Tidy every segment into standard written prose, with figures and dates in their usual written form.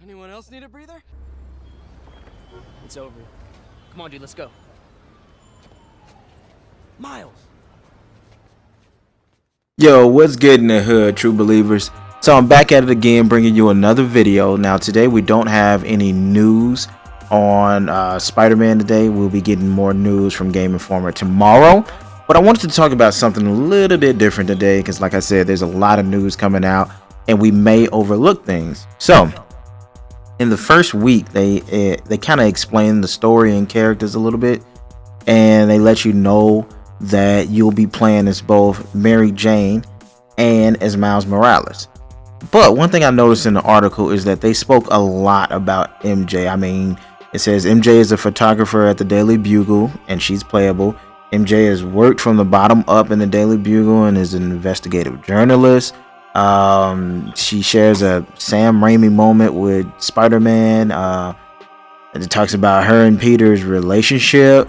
Anyone else need a breather? It's over. Come on, dude, let's go. Miles! Yo, what's good in the hood, true believers? So I'm back at it again, bringing you another video. Now today we don't have any news on Spider-Man today. We'll be getting more news from Game Informer tomorrow. But I wanted to talk about something a little bit different today because, like I said, there's a lot of news coming out and we may overlook things. So in the first week, they kind of explain the story and characters a little bit, and they let you know that you'll be playing as both Mary Jane and as Miles Morales. But one thing I noticed in the article is that they spoke a lot about MJ. I mean, it says MJ is a photographer at the Daily Bugle and she's playable. MJ has worked from the bottom up in the Daily Bugle and is an investigative journalist. She shares a Sam Raimi moment with Spider-Man. It talks about her and Peter's relationship.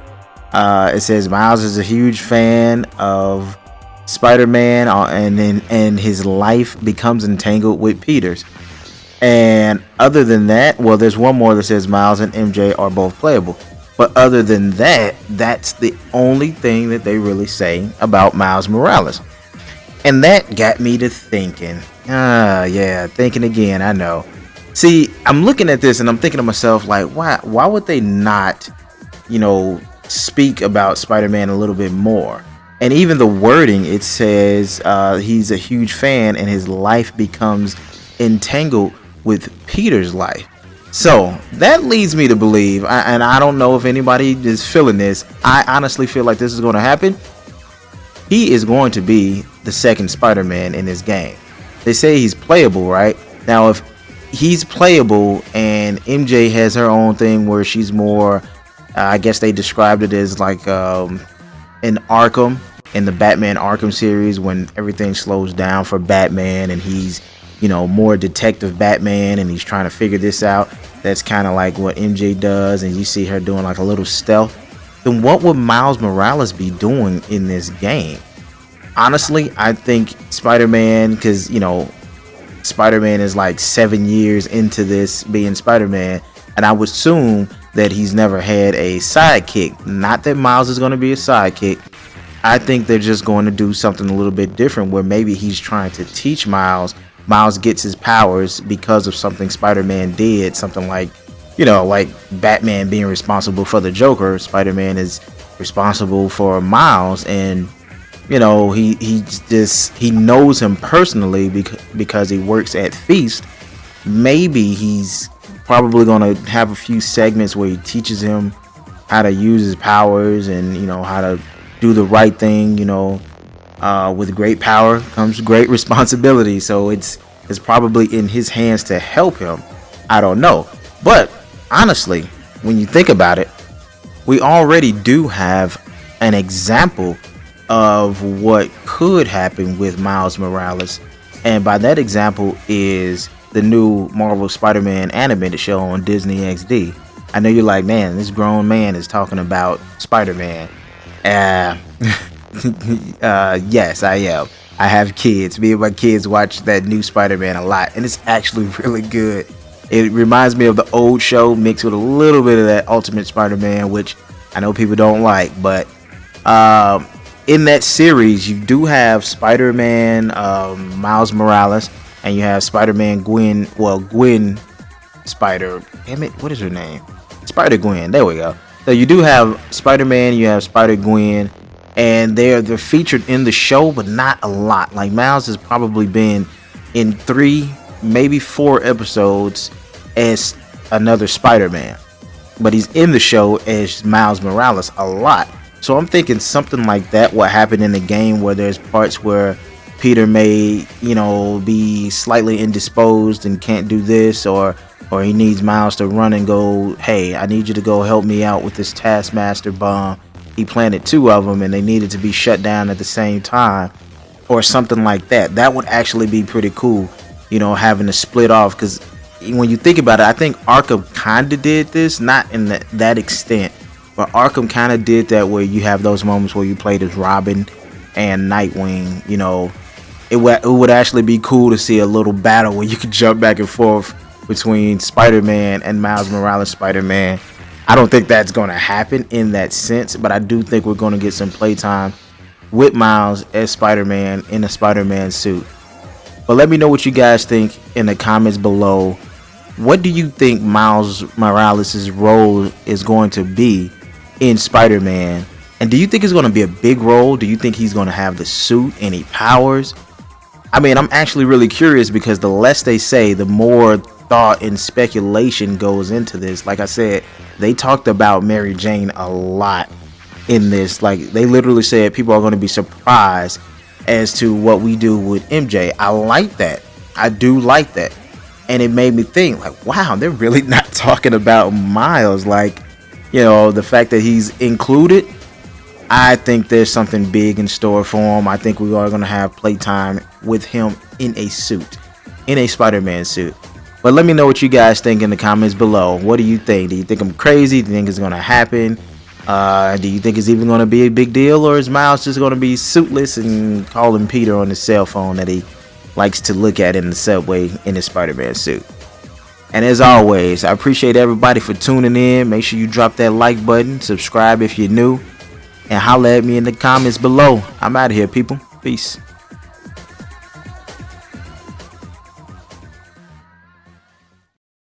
It says Miles is a huge fan of Spider-Man, and his life becomes entangled with Peter's. And other than that, well, there's one more that says Miles and MJ are both playable. But other than that, that's the only thing that they really say about Miles Morales. And that got me to thinking. Thinking again, I know. See, I'm looking at this and I'm thinking to myself, like, why would they not, speak about Spider-Man a little bit more? And even the wording, it says he's a huge fan and his life becomes entangled with Peter's life. So that leads me to believe, and I don't know if anybody is feeling this, I honestly feel like this is going to happen. He is going to be the second Spider-Man in this game. They say he's playable, right? Now, if he's playable and MJ has her own thing where she's more, I guess they described it as like in Arkham, in the Batman Arkham series, when everything slows down for Batman and he's, more detective Batman and he's trying to figure this out. That's kind of like what MJ does, and you see her doing like a little stealth. Then what would Miles Morales be doing in this game? Honestly, I think Spider-Man, because Spider-Man is like 7 years into this being Spider-Man, and I would assume that he's never had a sidekick. Not that Miles is going to be a sidekick. I think they're just going to do something a little bit different, where maybe he's trying to teach Miles. Miles gets his powers because of something Spider-Man did, something like like Batman being responsible for the Joker. Spider-Man is responsible for Miles, and he knows him personally because he works at Feast. Maybe he's probably going to have a few segments where he teaches him how to use his powers and how to do the right thing. With great power comes great responsibility, so it's probably in his hands to help him. I don't know, but honestly, when you think about it, we already do have an example of what could happen with Miles Morales, and by that example is the new Marvel Spider-Man animated show on Disney XD. I know you're like, man, this grown man is talking about Spider-Man. Yes, I am. I have kids. Me and my kids watch that new Spider-Man a lot, and it's actually really good. It reminds me of the old show mixed with a little bit of that Ultimate Spider-Man, which I know people don't like, but in that series you do have Spider-Man, Miles Morales, and you have Spider-Man Gwen. Well, Gwen Spider. Damn it, what is her name? Spider-Gwen. There we go. So you do have Spider-Man, you have Spider-Gwen, and they're featured in the show, but not a lot. Like Miles has probably been in 3, maybe 4 episodes as another Spider-Man, but he's in the show as Miles Morales a lot. So I'm thinking something like that will happen in the game, where there's parts where Peter may, be slightly indisposed and can't do this, or he needs Miles to run and go, hey, I need you to go help me out with this Taskmaster bomb. He planted 2 of them and they needed to be shut down at the same time, or something like that. That would actually be pretty cool. you know, having to split off. Because when you think about it, I think Arkham kind of did this, not in that extent, but Arkham kind of did that, where you have those moments where you played as Robin and Nightwing. You know, it would actually be cool to see a little battle where you could jump back and forth between Spider-Man and Miles Morales Spider-Man. I don't think that's going to happen in that sense, but I do think we're going to get some playtime with Miles as Spider-Man in a Spider-Man suit. But let me know what you guys think in the comments below. What do you think Miles Morales' role is going to be in Spider-Man? And do you think it's going to be a big role? Do you think he's going to have the suit, any powers? I mean, I'm actually really curious, because the less they say, the more thought and speculation goes into this. Like I said, they talked about Mary Jane a lot in this. Like, they literally said people are going to be surprised as to what we do with MJ. I like that. I do like that. And it made me think, like, wow, they're really not talking about Miles. Like, you know, the fact that he's included, I think there's something big in store for him. I think we are going to have playtime with him in a suit, in a Spider-Man suit. But let me know what you guys think in the comments below. What do you think? Do you think I'm crazy? Do you think it's going to happen? Do you think it's even going to be a big deal? Or is Miles just going to be suitless and calling Peter on his cell phone that he likes to look at in the subway in his Spider-Man suit? And as always, I appreciate everybody for tuning in. Make sure you drop that like button, subscribe if you're new, and holla at me in the comments below. I'm out of here, people. Peace.